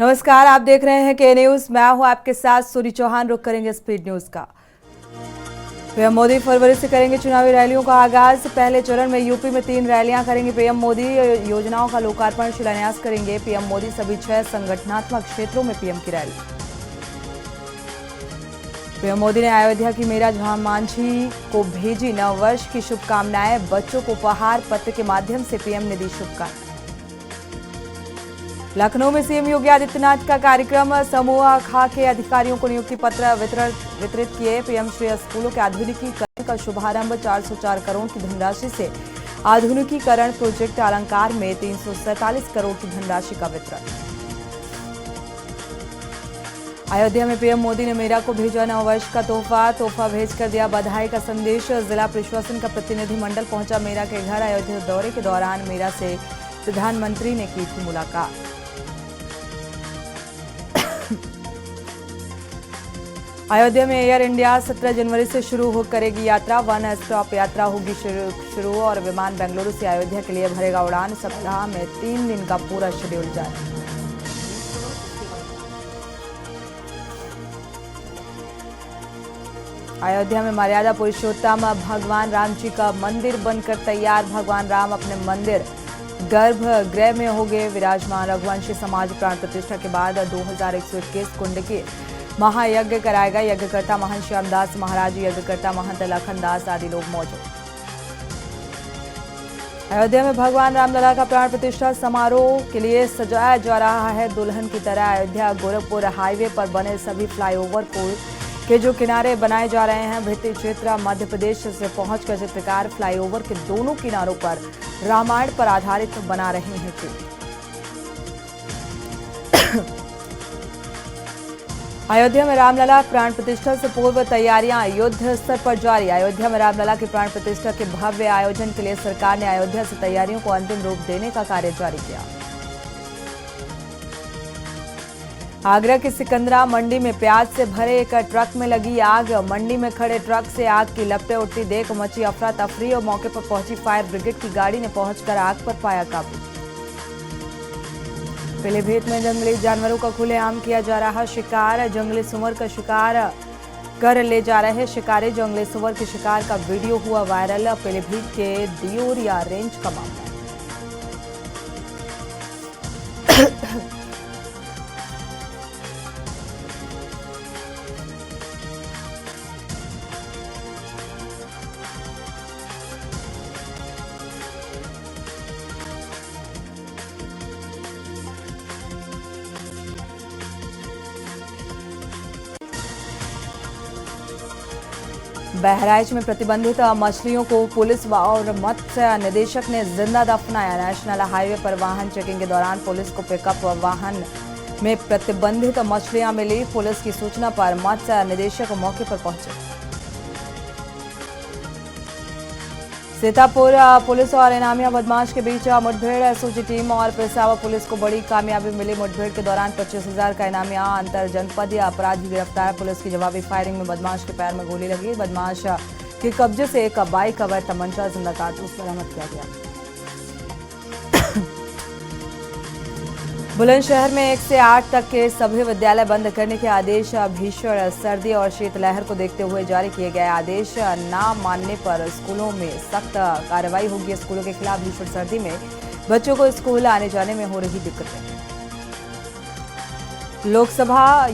नमस्कार, आप देख रहे हैं के न्यूज। मैं हूं आपके साथ सूरी चौहान। रुक करेंगे स्पीड न्यूज का। पीएम मोदी फरवरी से करेंगे चुनावी रैलियों का आगाज। पहले चरण में यूपी में 3 रैलियां करेंगे पीएम मोदी। योजनाओं का लोकार्पण शिलान्यास करेंगे पीएम मोदी। सभी 6 संगठनात्मक क्षेत्रों में पीएम की रैली। पीएम मोदी ने अयोध्या की मीरा झामांझी को भेजी नववर्ष की शुभकामनाएं। बच्चों को उपहार पत्र के माध्यम से पीएम ने दी शुभकामनाएं। लखनऊ में सीएम योगी आदित्यनाथ का कार्यक्रम। समूह खा के अधिकारियों को नियुक्ति पत्र वितरित किए। पीएमश्री स्कूलों के आधुनिकीकरण का शुभारंभ। 404 करोड़ की धनराशि से आधुनिकीकरण प्रोजेक्ट अलंकार में 347 करोड़ की धनराशि का वितरण। अयोध्या में पीएम मोदी ने मीरा को भेजा नववर्ष का तोहफा भेजकर दिया बधाई का संदेश। जिला प्रशासन का प्रतिनिधिमंडल पहुंचा मीरा के घर। अयोध्या दौरे के दौरान मीरा से प्रधानमंत्री ने की थी मुलाकात। अयोध्या में एयर इंडिया 17 जनवरी से शुरू करेगी यात्रा। 1 स्टॉप यात्रा होगी शुरू और विमान बेंगलुरु से अयोध्या के लिए भरेगा उड़ान। सप्ताह में 3 दिन का पूरा शेड्यूल जारी। अयोध्या में मर्यादा पुरुषोत्तम भगवान राम जी का मंदिर बनकर तैयार। भगवान राम अपने मंदिर गर्भगृह में होंगे विराजमान। रघुवंशी समाज प्राण प्रतिष्ठा के बाद 2121 कुंड के महायज्ञ कराएगा। यज्ञकर्ता महंत श्यामदास महाराज, यज्ञकर्ता महंत लखनदास आदि लोग मौजूद। अयोध्या में भगवान रामलला का प्राण प्रतिष्ठा समारोह के लिए सजाया जा रहा है दुल्हन की तरह। अयोध्या गोरखपुर हाईवे पर बने सभी फ्लाईओवर के जो किनारे बनाए जा रहे हैं। भित्ति चित्र मध्य प्रदेश से पहुंचकर चित्रकार फ्लाईओवर के दोनों किनारों पर रामायण पर आधारित बना रहे हैं चित्र। अयोध्या में रामलला प्राण प्रतिष्ठा से पूर्व तैयारियां युद्ध स्तर पर जारी। अयोध्या में रामलला की प्राण प्रतिष्ठा के भव्य आयोजन के लिए सरकार ने अयोध्या से तैयारियों को अंतिम रूप देने का कार्य जारी किया। आगरा की सिकंदरा मंडी में प्याज से भरे एक ट्रक में लगी आग। मंडी में खड़े ट्रक से आग की लपटें उठती देख मची अफरा तफरी और मौके पर पहुंची फायर ब्रिगेड की गाड़ी ने पहुंचकर आग पर पाया काबू। पीलीभीत में जंगली जानवरों का खुलेआम किया जा रहा शिकार। जंगली सुअर का शिकार कर ले जा रहे शिकारी। जंगली सुअर के शिकार का वीडियो हुआ वायरल। पीलीभीत के दियोरिया रेंज का मामला। बहराइच में प्रतिबंधित मछलियों को पुलिस और मत्स्य निदेशक ने जिंदा दफनाया। नेशनल हाईवे पर वाहन चेकिंग के दौरान पुलिस को पिकअप वाहन में प्रतिबंधित मछलियां मिली। पुलिस की सूचना पर मत्स्य निदेशक मौके पर पहुंचे। सीतापुर पुलिस और इनामिया बदमाश के बीच मुठभेड़। एसओजी टीम और पेशावर पुलिस को बड़ी कामयाबी मिली। मुठभेड़ के दौरान 25,000 का इनामिया अंतर जनपदीय अपराधी गिरफ्तार। पुलिस की जवाबी फायरिंग में बदमाश के पैर में गोली लगी। बदमाश के कब्जे से एक बाइक अवैध तमंचा जिंदा कारतूस बरामद किया गया। बुलंदशहर में 1 से 8 तक के सभी विद्यालय बंद करने के आदेश। भीषण सर्दी और शीतलहर को देखते हुए जारी किए गए आदेश। ना मानने पर स्कूलों में सख्त कार्रवाई होगी। स्कूलों के खिलाफ भीषण सर्दी में बच्चों को स्कूल आने जाने में हो रही दिक्कतें। लोकसभा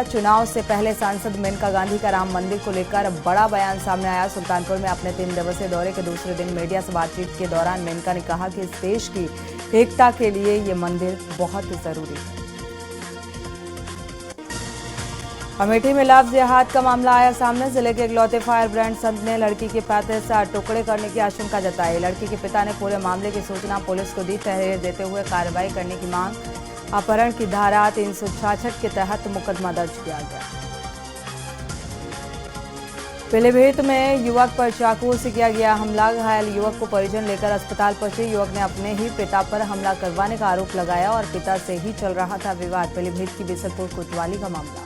चुनाव से पहले सांसद मेनका गांधी का राम मंदिर को लेकर बड़ा बयान सामने आया। सुल्तानपुर में अपने 3 दिवसीय दौरे के दूसरे दिन मीडिया से बातचीत के दौरान मेनका ने कहा कि इस देश की एकता के लिए ये मंदिर बहुत जरूरी है। अमेठी में लव जिहाद का मामला आया सामने। जिले के इकलौते फायर ब्रांड संत ने लड़की के 35 टुकड़े करने की आशंका जताई। लड़की के पिता ने पूरे मामले की सूचना पुलिस को दी। तहरीर देते हुए कार्रवाई करने की मांग। अपहरण की धारा 366 के तहत मुकदमा दर्ज किया गया। पीलीभीत में युवक पर चाकू से किया गया हमला। घायल युवक को परिजन लेकर अस्पताल पहुंचे। युवक ने अपने ही पिता पर हमला करवाने का आरोप लगाया और पिता से ही चल रहा था विवाद। पीलीभीत की बिसलपुर कोतवाली का मामला।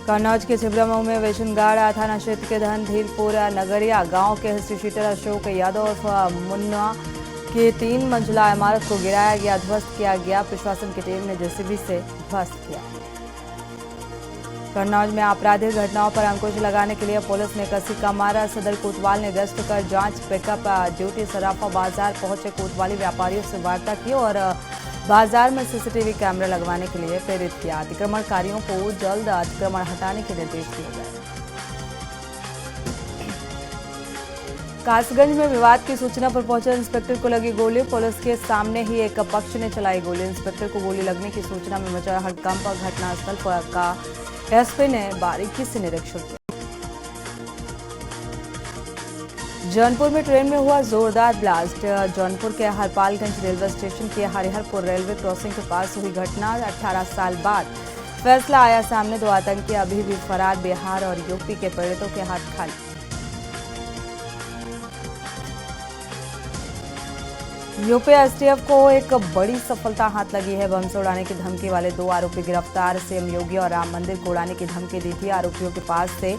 कन्नौज के छिबरामऊ में विशनगढ़ थाना क्षेत्र के धनधीरपुर नगरिया गांव के हिस्ट्री शीटर अशोक यादव उर्फ मुन्ना कि 3 मंजिला इमारत को गिराया गया, ध्वस्त किया गया। प्रशासन की टीम ने जेसीबी से ध्वस्त किया। कन्नौज में आपराधिक घटनाओं पर अंकुश लगाने के लिए पुलिस ने कसी कमर। सदर कोतवाल ने गश्त कर जांच पिकअप ड्यूटी सराफा बाजार पहुंचे कोतवाली व्यापारियों से वार्ता की और बाजार में सीसीटीवी कैमरा लगवाने के लिए प्रेरित किया। अतिक्रमणकारियों को जल्द अतिक्रमण हटाने के निर्देश दिए गए। कासगंज में विवाद की सूचना पर पहुंचे इंस्पेक्टर को लगी गोली। पुलिस के सामने ही एक पक्ष ने चलाई गोली। इंस्पेक्टर को गोली लगने की सूचना में मचा हड़कंप। घटनास्थल पर का एसपी ने बारीकी से निरीक्षण किया। जौनपुर में ट्रेन में हुआ जोरदार ब्लास्ट। जौनपुर के हरपालगंज रेलवे स्टेशन के हरिहरपुर रेलवे क्रॉसिंग के पास हुई घटना। 18 साल बाद फैसला आया सामने। 2 आतंकी अभी भी फरार। बिहार और यूपी के पीड़ितों के हाथ खाली। यूपी एसटीएफ को एक बड़ी सफलता हाथ लगी है। बम से उड़ाने की धमकी वाले 2 आरोपी गिरफ्तार। सीएम योगी और राम मंदिर को उड़ाने की धमकी दी थी। आरोपियों के पास से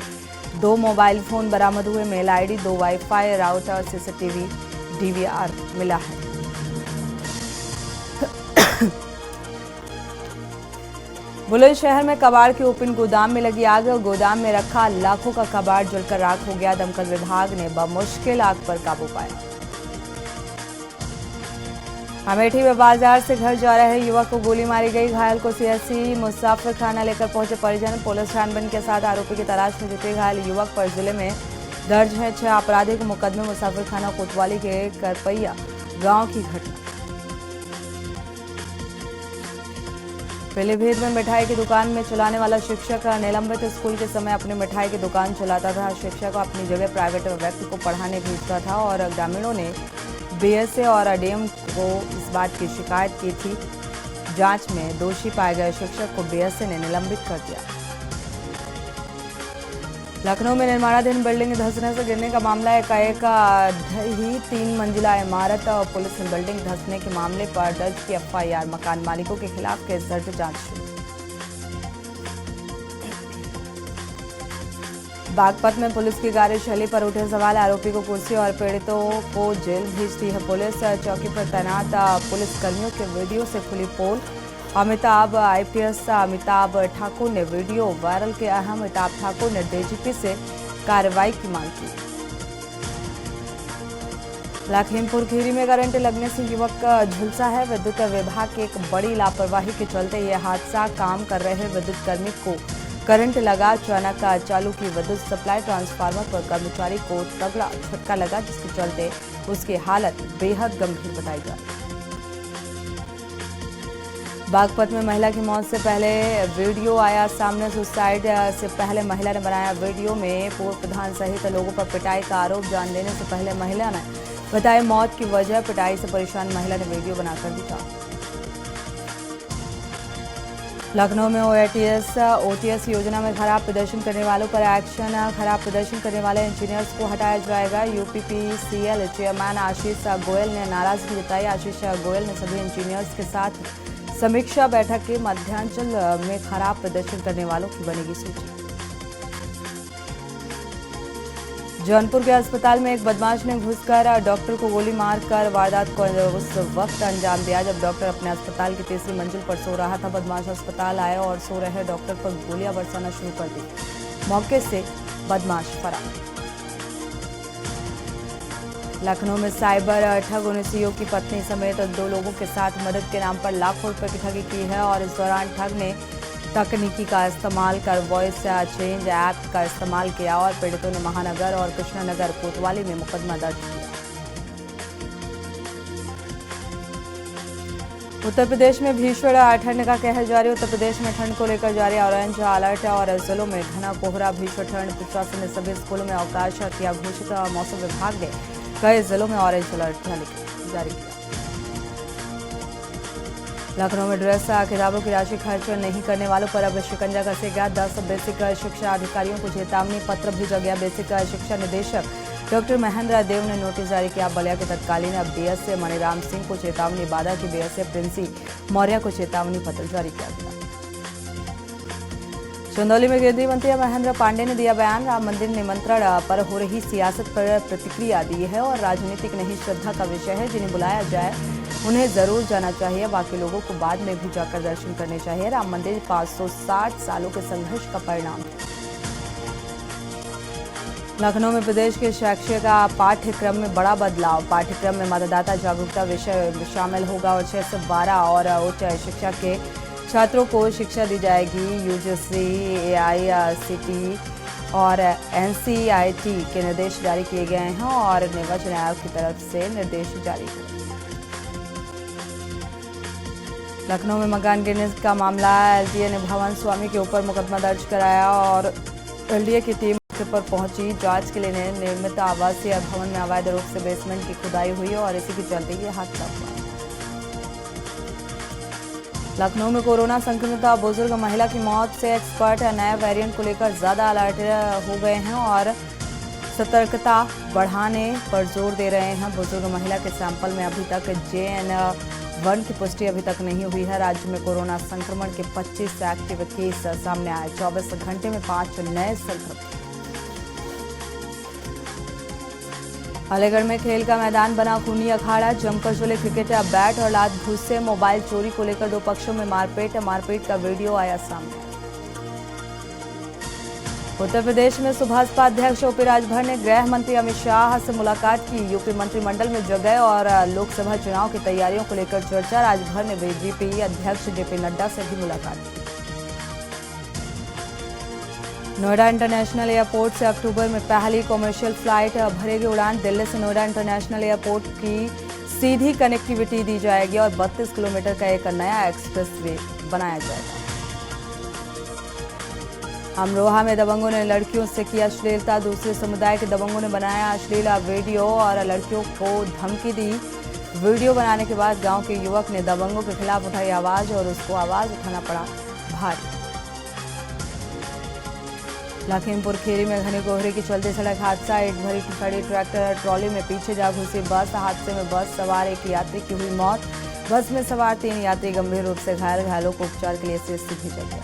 2 मोबाइल फोन बरामद हुए, मेल आईडी, 2 वाईफाई राउटर और सीसीटीवी डीवीआर मिला है। बुलंदशहर में कबाड़ के ओपन गोदाम में लगी आग। गोदाम में रखा लाखों का कबाड़ जलकर राख हो गया। दमकल विभाग ने बमुश्किल आग पर काबू पाया। अमेठी में बाजार से घर जा रहे युवक को गोली मारी गई। घायल को सीएससी मुसाफिर खाना लेकर पहुंचे परिजन। पुलिस छानबीन के साथ आरोपी की तलाश में जुटे। घायल युवक पर जिले में दर्ज है 6 आपराधिक मुकदमे। मुसाफिर खाना कोतवाली के करपैया गांव की घटना। पीलीभीत में मिठाई की दुकान में चलाने वाला शिक्षक निलंबित। स्कूल के समय अपनी मिठाई की दुकान चलाता था। शिक्षक अपनी जगह प्राइवेट व्यक्ति को पढ़ाने भेजता था और ग्रामीणों ने बीएसए और डीएम को इस बात की शिकायत की थी। जांच में दोषी पाए गए शिक्षक को बीएसए ने निलंबित कर दिया। लखनऊ में निर्माणाधीन बिल्डिंग धंसने से गिरने का मामला। एकाएक ही 3 मंजिला इमारत। पुलिस ने बिल्डिंग धंसने के मामले पर दर्ज की एफआईआर। मकान मालिकों के खिलाफ केस दर्ज। जांच शुरू। बागपत में पुलिस की कार्यशैली पर उठे सवाल। आरोपी को कुर्सी और पीड़ितों को जेल भेजती है पुलिस। चौकी पर तैनात पुलिस कर्मियों के वीडियो से खुली पोल। अमिताभ आईपीएस अमिताभ ठाकुर ने वीडियो वायरल किया है। अमिताभ ठाकुर ने डीजीपी से कार्रवाई की मांग की। लखीमपुर खीरी में करंट लगने से युवक झुलसा है। विद्युत विभाग की एक बड़ी लापरवाही के चलते यह हादसा। काम कर रहे विद्युत कर्मी को करंट लगा। अचानक चालू की विद्युत सप्लाई ट्रांसफार्मर पर कर्मचारी को तगड़ा झटका लगा, जिसके चलते उसकी हालत बेहद गंभीर बताई जा रही है। बागपत में महिला की मौत से पहले वीडियो आया सामने। सुसाइड से पहले महिला ने बनाया वीडियो में पूर्व प्रधान सहित लोगों पर पिटाई का आरोप। जान लेने से पहले महिला ने बताया मौत की वजह। पिटाई से परेशान महिला ने वीडियो बनाकर दिखा। लखनऊ में ओटीएस योजना में खराब प्रदर्शन करने वालों पर एक्शन। खराब प्रदर्शन करने वाले इंजीनियर्स को हटाया जाएगा। यूपीपीसीएल चेयरमैन आशीष गोयल ने नाराजगी जताई। आशीष गोयल ने सभी इंजीनियर्स के साथ समीक्षा बैठक के मध्यांचल में खराब प्रदर्शन करने वालों की बनेगी सूची। जौनपुर के अस्पताल में एक बदमाश ने घुसकर डॉक्टर को गोली मारकर वारदात को उस वक्त अंजाम दिया जब डॉक्टर अपने अस्पताल की 3री मंजिल पर सो रहा था। बदमाश अस्पताल आया और सो रहे डॉक्टर पर गोलियां बरसाना शुरू कर दी। मौके से बदमाश फरार। लखनऊ में साइबर ठग। सीईओ की पत्नी समेत 2 लोगों के साथ मदद के नाम पर लाखों रुपए की ठगी की है और इस दौरान ठग ने तकनीकी का इस्तेमाल कर वॉइस चेंज ऐप का इस्तेमाल किया और पीड़ितों ने महानगर और कृष्णानगर कोतवाली में मुकदमा दर्ज किया। उत्तर प्रदेश में भीषण ठंड का कहर जारी। उत्तर प्रदेश में ठंड को लेकर जारी ऑरेंज अलर्ट और जिलों में घना कोहरा। भीषण ठंड। प्रशासन ने सभी स्कूलों में अवकाश किया घोषित। मौसम विभाग ने कई जिलों में ऑरेंज अलर्ट जारी किया। लखनऊ में ड्रेस किताबों की राशि खर्च नहीं करने वालों पर अब शिकंजा कसेगा। 10 बेसिक शिक्षा अधिकारियों को चेतावनी पत्र भेजा गया। बेसिक शिक्षा निदेशक डॉक्टर महेंद्र देव ने नोटिस जारी किया। बलिया के तत्कालीन बीएसए मणिराम सिंह को चेतावनी। बादा की बीएसए प्रिंसी मौर्य को चेतावनी पत्र जारी किया गया। चंदौली में केंद्रीय मंत्री महेंद्र पांडे ने दिया बयान। राम मंदिर निमंत्रण पर हो रही सियासत पर प्रतिक्रिया दी है और राजनीतिक नहीं श्रद्धा का विषय है। जिन्हें बुलाया जाए उन्हें जरूर जाना चाहिए, बाकी लोगों को बाद में भी जाकर दर्शन करने चाहिए। राम मंदिर 560 सालों के संघर्ष का परिणाम है। लखनऊ में प्रदेश के शैक्षिक पाठ्यक्रम में बड़ा बदलाव। पाठ्यक्रम में मतदाता जागरूकता विषय शामिल होगा और 6 से 12 और उच्च शिक्षा के छात्रों को शिक्षा दी जाएगी। यूजीसी, एआईसीटीई और एनसीईआरटी के निर्देश जारी किए गए हैं और निर्वाचन आयोग की तरफ से निर्देश जारी हुए। लखनऊ में मकान गिरने का मामला। एलडीए ने भवन स्वामी के ऊपर मुकदमा दर्ज कराया और एलडीए की टीम मौके पर पहुंची। जांच के लिए निर्मित आवासीय भवन में अवैध रूप से बेसमेंट की खुदाई हुई और इसी के चलते ये हादसा हुआ। लखनऊ में कोरोना संक्रमित बुजुर्ग महिला की मौत से एक्सपर्ट नए वेरिएंट को लेकर ज्यादा अलर्ट हो गए हैं और सतर्कता बढ़ाने पर जोर दे रहे हैं। बुजुर्ग महिला के सैंपल में अभी तक JN1 की पुष्टि अभी तक नहीं हुई है। राज्य में कोरोना संक्रमण के 25 एक्टिव केस सामने आए। 24 घंटे में 5 नए संक्रमित। अलीगढ़ में खेल का मैदान बना खूनी अखाड़ा। जमकर चले क्रिकेट, बैट और लात घूस से मोबाइल चोरी को लेकर 2 पक्षों में मारपीट का वीडियो आया सामने। उत्तर प्रदेश में सुभाषपा अध्यक्ष ओपी राजभर ने गृह मंत्री अमित शाह से मुलाकात की। यूपी मंत्रिमंडल में जगह और लोकसभा चुनाव की तैयारियों को लेकर चर्चा। राजभर ने बीजेपी अध्यक्ष जेपी नड्डा से भी मुलाकात की। नोएडा इंटरनेशनल एयरपोर्ट से अक्टूबर में पहली कमर्शियल फ्लाइट भरेगी उड़ान। दिल्ली से नोएडा इंटरनेशनल एयरपोर्ट की सीधी कनेक्टिविटी दी जाएगी और 32 किलोमीटर का एक नया एक्सप्रेसवे बनाया जाएगा। अमरोहा में दबंगों ने लड़कियों से की अश्लीलता। दूसरे समुदाय के दबंगों ने बनाया अश्लील वीडियो और लड़कियों को धमकी दी। वीडियो बनाने के बाद गांव के युवक ने दबंगों के खिलाफ उठाई आवाज और उसको आवाज उठाना पड़ा भारी। लखीमपुर खीरी में घने कोहरे के चलते सड़क हादसा। एक भरी खड़ी ट्रैक्टर ट्रॉली में पीछे जा घुसी बस। हादसे में बस सवार एक यात्री की हुई मौत। बस में सवार 3 यात्री गंभीर रूप से घायल। घायलों को उपचार के लिए सीएचसी भेजा गया।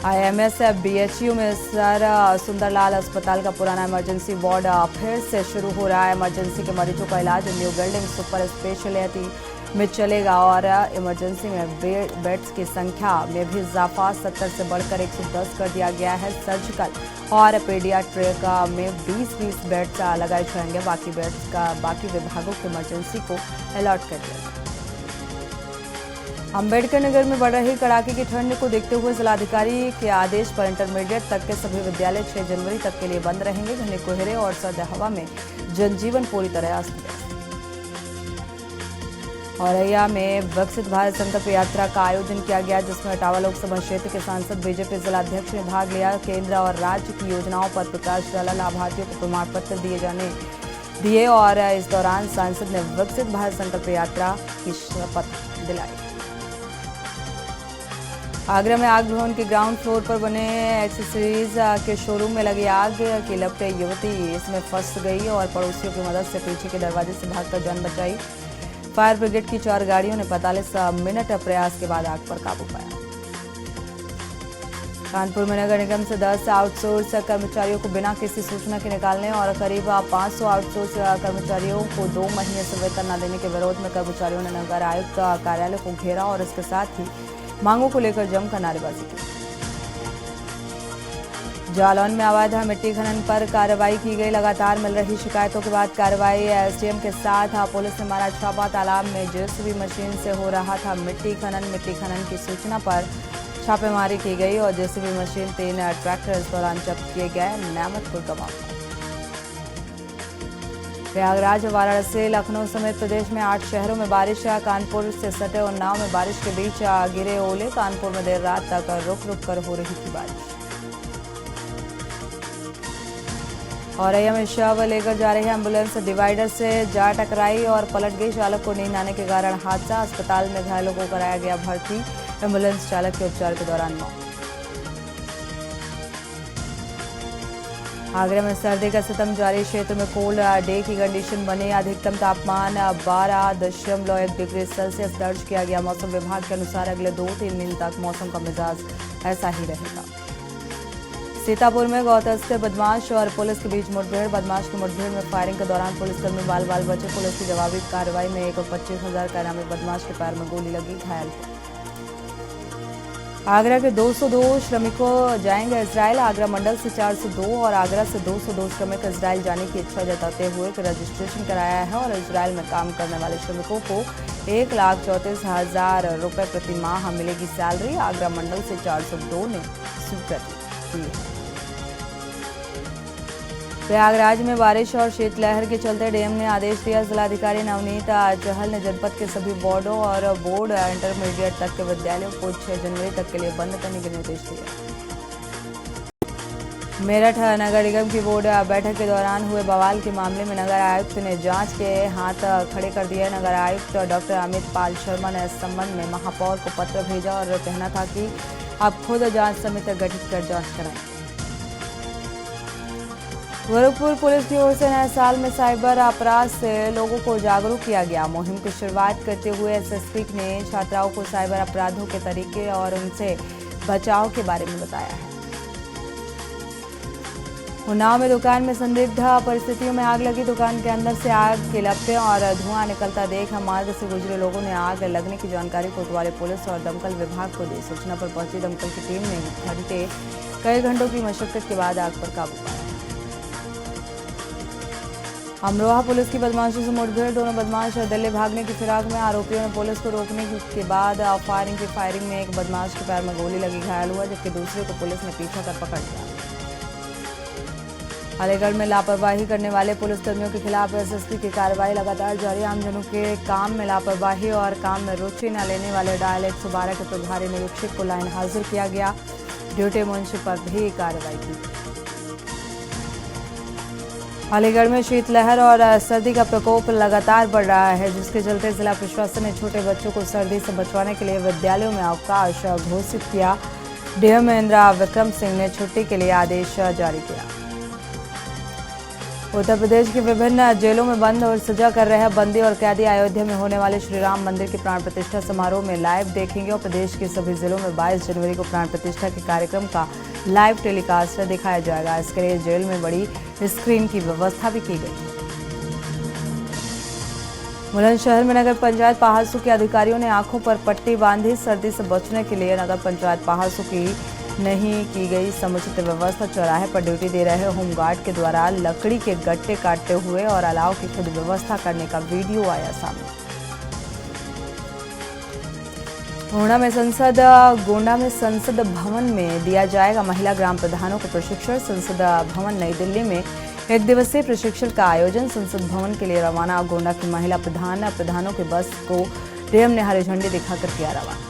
IMS BHU में सर सुंदरलाल अस्पताल का पुराना इमरजेंसी वार्ड फिर से शुरू हो रहा है। इमरजेंसी के मरीजों का इलाज न्यू बिल्डिंग सुपर स्पेशलिटी में चलेगा और इमरजेंसी में बेड्स की संख्या में भी इजाफा 70 से बढ़कर 110 कर दिया गया है। सर्जिकल और पीडियाट्रिक में 20-20 बेड्स लगाए जाएंगे। बाकी विभागों के इमरजेंसी को अलर्ट कर दिया गया। अंबेडकर नगर में बढ़ रही कड़ाके की ठंड को देखते हुए जिलाधिकारी के आदेश पर इंटरमीडिएट तक के सभी विद्यालय 6 जनवरी तक के लिए बंद रहेंगे। घने कोहरे और सर्द हवा में जनजीवन पूरी तरह अस्त व्यस्त। औरैया में विकसित भारत संकल्प यात्रा का आयोजन किया गया, जिसमें इटावा लोकसभा क्षेत्र के सांसद बीजेपी जिलाध्यक्ष ने भाग लिया। केंद्र और राज्य की योजनाओं पर प्रकाश डाला। लाभार्थियों को प्रमाण पत्र दिए और इस दौरान सांसद ने विकसित भारत संकल्प यात्रा की शपथ दिलाई। आगरा में आग भवन के ग्राउंड फ्लोर पर बने एक्सेसरीज के शोरूम में लगी आग की लपटे युवती इसमें फंस गई और पड़ोसियों की मदद से पीछे के दरवाजे से भागकर जान बचाई। फायर ब्रिगेड की 4 गाड़ियों ने 45 मिनट प्रयास के बाद आग पर काबू पाया। कानपुर में नगर निगम से 10 आउटसोर्स कर्मचारियों को बिना किसी सूचना के निकालने और करीब 500 आउटसोर्स कर्मचारियों को 2 महीने से वेतन न देने के विरोध में कर्मचारियों ने नगर आयुक्त कार्यालय को घेरा और इसके साथ ही मांगों को लेकर जमकर नारेबाजी की। जालौन में अवैध मिट्टी खनन पर कार्रवाई की गई। लगातार मिल रही शिकायतों के बाद कार्रवाई। एसडीएम के साथ पुलिस ने मारा छापा। तालाब में जेसीबी मशीन से हो रहा था मिट्टी खनन की सूचना पर छापेमारी की गई और जेसीबी मशीन 3 ट्रैक्टर इस दौरान जब्त किए गए। नेमतपुर गवाह। प्रयागराज, वाराणसी, लखनऊ समेत प्रदेश में 8 शहरों में बारिश। कानपुर से सटे उन्नाव में बारिश के बीच गिरे ओले। कानपुर में देर रात तक रुक कर हो रही थी बारिश। औरैया में शव लेकर जा रही एम्बुलेंस डिवाइडर से जा टकराई और पलट गई। चालक को नींद आने के कारण हादसा। अस्पताल में घायलों को कराया गया भर्ती। एम्बुलेंस चालक के उपचार के दौरान मौत। आगरा में सर्दी का सितम जारी, क्षेत्र में कोल्ड डे की कंडीशन बनी। अधिकतम तापमान 12.1 डिग्री सेल्सियस दर्ज किया गया। मौसम विभाग के अनुसार अगले 2-3 दिन तक मौसम का मिजाज ऐसा ही रहेगा। सीतापुर में गौतस्थ बदमाश और पुलिस के बीच मुठभेड़। बदमाश की मुठभेड़ में फायरिंग के दौरान पुलिसकर्मी बाल बाल बचे। पुलिस की जवाबी कार्रवाई में 1,25,000 का इनामी बदमाश के पैर में गोली लगी, घायल। आगरा के 202 श्रमिकों जाएंगे इजराइल। आगरा मंडल से 402 और आगरा से 202 श्रमिक इजराइल जाने की इच्छा जताते हुए रजिस्ट्रेशन कराया है और इजराइल में काम करने वाले श्रमिकों को 1,34,000 रुपये प्रति माह मिलेगी सैलरी। आगरा मंडल से 402 ने स्वीकृत की है। प्रयागराज में बारिश और शीतलहर के चलते डीएम ने आदेश दिया। जिलाधिकारी नवनीत चहल ने जनपद के सभी वार्डों और बोर्ड इंटरमीडिएट तक के विद्यालयों को 6 जनवरी तक के लिए बंद करने के निर्देश दिए। मेरठ नगर निगम की बोर्ड बैठक के दौरान हुए बवाल के मामले में नगर आयुक्त ने जांच के हाथ खड़े कर दिए। नगर आयुक्त डॉक्टर अमित पाल शर्मा ने इस संबंध में महापौर को पत्र भेजा और कहना था कि आप खुद जांच समिति गठित कर जांच कराएं। गोरखपुर पुलिस की ओर से नए साल में साइबर अपराध से लोगों को जागरूक किया गया। मुहिम की शुरुआत करते हुए एसएसपी ने छात्राओं को साइबर अपराधों के तरीके और उनसे बचाव के बारे में बताया है। उन्नाव में दुकान में संदिग्ध परिस्थितियों में आग लगी। दुकान के अंदर से आग के लपटें और धुआं निकलता देख मार्ग से गुजरे लोगों ने आग लगने की जानकारी कोतवाली पुलिस और दमकल विभाग को दी। सूचना पर पहुंची दमकल की टीम ने कई घंटों की मशक्कत के बाद आग पर काबू पाया। अमरोहा पुलिस की बदमाशों से मुठभेड़। दोनों बदमाश दिल्ली भागने की फिराक में। आरोपियों ने पुलिस को रोकने के बाद फायरिंग में एक बदमाश के पैर में गोली लगी, घायल हुआ, जबकि दूसरे को पुलिस ने पीछा कर पकड़ लिया। अलीगढ़ में लापरवाही करने वाले पुलिसकर्मियों के खिलाफ एसएसपी की कार्रवाई लगातार जारी। आमजनों के काम में लापरवाही और काम में रुचि न लेने वाले डायल 112 के प्रभारी निरीक्षक को लाइन हाजिर किया गया। ड्यूटी मुंशी पर भी कार्रवाई की। अलीगढ़ में शीतलहर और सर्दी का प्रकोप लगातार बढ़ रहा है, जिसके चलते जिला प्रशासन ने छोटे बच्चों को सर्दी से बचवाने के लिए विद्यालयों में अवकाश घोषित किया। डीएम इंदिरा विक्रम सिंह ने छुट्टी के लिए आदेश जारी किया। उत्तर प्रदेश की विभिन्न जेलों में बंद और सजा कर रहे बंदी और कैदी अयोध्या में होने वाले श्री राम मंदिर के प्राण प्रतिष्ठा समारोह में लाइव देखेंगे और प्रदेश के सभी जिलों में 22 जनवरी को प्राण प्रतिष्ठा के कार्यक्रम का लाइव टेलीकास्ट दिखाया जाएगा। इसके लिए जेल में बड़ी स्क्रीन की व्यवस्था भी की गई है। बुलंदशहर में नगर पंचायत पहाड़सू के अधिकारियों ने आंखों पर पट्टी बांधी। सर्दी से बचने के लिए नगर पंचायत पहाड़सू की नहीं की गई समुचित व्यवस्था। चौराहे पर ड्यूटी दे रहे होमगार्ड के द्वारा लकड़ी के गट्टे काटते हुए और अलाव की खुद व्यवस्था करने का वीडियो आया सामने। गोंडा में संसद भवन में दिया जाएगा महिला ग्राम प्रधानों को प्रशिक्षण। संसद भवन नई दिल्ली में 1 दिवसीय प्रशिक्षण का आयोजन। संसद भवन के लिए रवाना गोंडा की महिला प्रधानों की बस को डीएम ने हरी झंडी दिखाकर किया रवाना।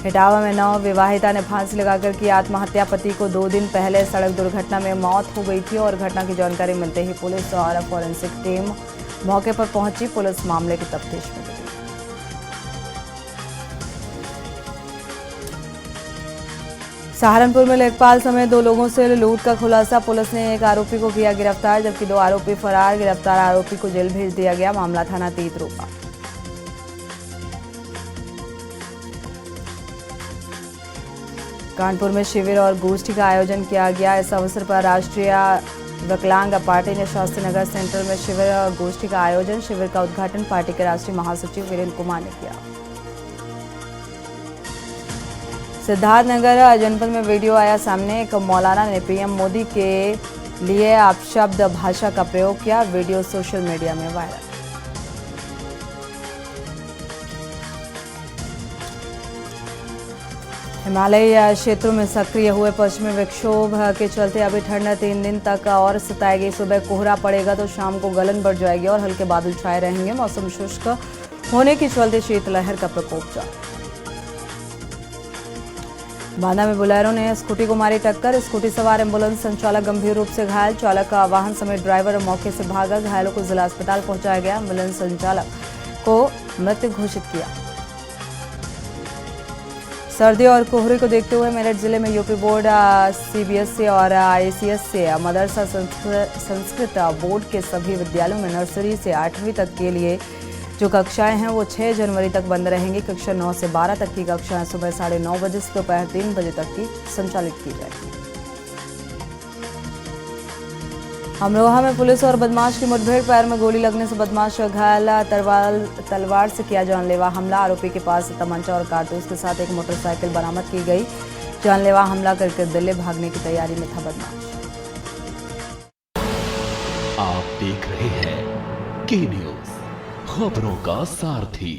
इटावा में नव विवाहिता ने फांसी लगाकर की आत्महत्या। पति को 2 दिन पहले सड़क दुर्घटना में मौत हो गई थी और घटना की जानकारी मिलते ही पुलिस और फॉरेंसिक टीम मौके पर पहुंची। पुलिस मामले की तफ्तीश में लगी। सहारनपुर में लेखपाल समेत 2 लोगों से लूट का खुलासा। पुलिस ने एक आरोपी को किया गिरफ्तार, जबकि 2 आरोपी फरार। गिरफ्तार आरोपी को जेल भेज दिया गया। मामला थाना तीतरो का। कानपुर में शिविर और गोष्ठी का आयोजन किया गया। इस अवसर पर राष्ट्रीय विकलांग पार्टी ने शास्त्री नगर सेंटर में शिविर और गोष्ठी का आयोजन। शिविर का उद्घाटन पार्टी के राष्ट्रीय महासचिव वीरेंद्र कुमार ने किया। सिद्धार्थनगर जनपद में वीडियो आया सामने। एक मौलाना ने पीएम मोदी के लिए अपशब्द भाषा का प्रयोग किया। वीडियो सोशल मीडिया में वायरल। हिमालयी क्षेत्रों में सक्रिय हुए पश्चिमी विक्षोभ के चलते अभी ठंड 3 दिन तक और सताएगी। सुबह कोहरा पड़ेगा तो शाम को गलन बढ़ जाएगी और हल्के बादल छाए रहेंगे। मौसम शुष्क होने के चलते शीतलहर का प्रकोप जारी। बांदा में बोलेरो ने स्कूटी को मारी टक्कर। स्कूटी सवार एम्बुलेंस संचालक गंभीर रूप से घायल। चालक का वाहन समेत ड्राइवर मौके से भागा। घायलों को जिला अस्पताल पहुंचाया गया। एम्बुलेंस संचालक को मृत घोषित किया। सर्दी और कोहरे को देखते हुए मेरठ जिले में यूपी बोर्ड, सीबीएसई और आईसीएसई मदरसा संस्कृत बोर्ड के सभी विद्यालयों में नर्सरी से 8वीं तक के लिए जो कक्षाएं हैं वो 6 जनवरी तक बंद रहेंगी। कक्षा 9 से 12 तक की कक्षाएं सुबह 9:30 बजे से दोपहर 3 बजे तक की संचालित की जाएगी। अमरोहा में पुलिस और बदमाश की मुठभेड़, पैर में गोली लगने से बदमाश घायल, तलवार से किया जानलेवा हमला। आरोपी के पास तमंचा और कारतूस के साथ एक मोटरसाइकिल बरामद की गई। जानलेवा हमला करके दिल्ली भागने की तैयारी में था बदमाश। आप देख रहे हैं के न्यूज़, खबरों का सारथी।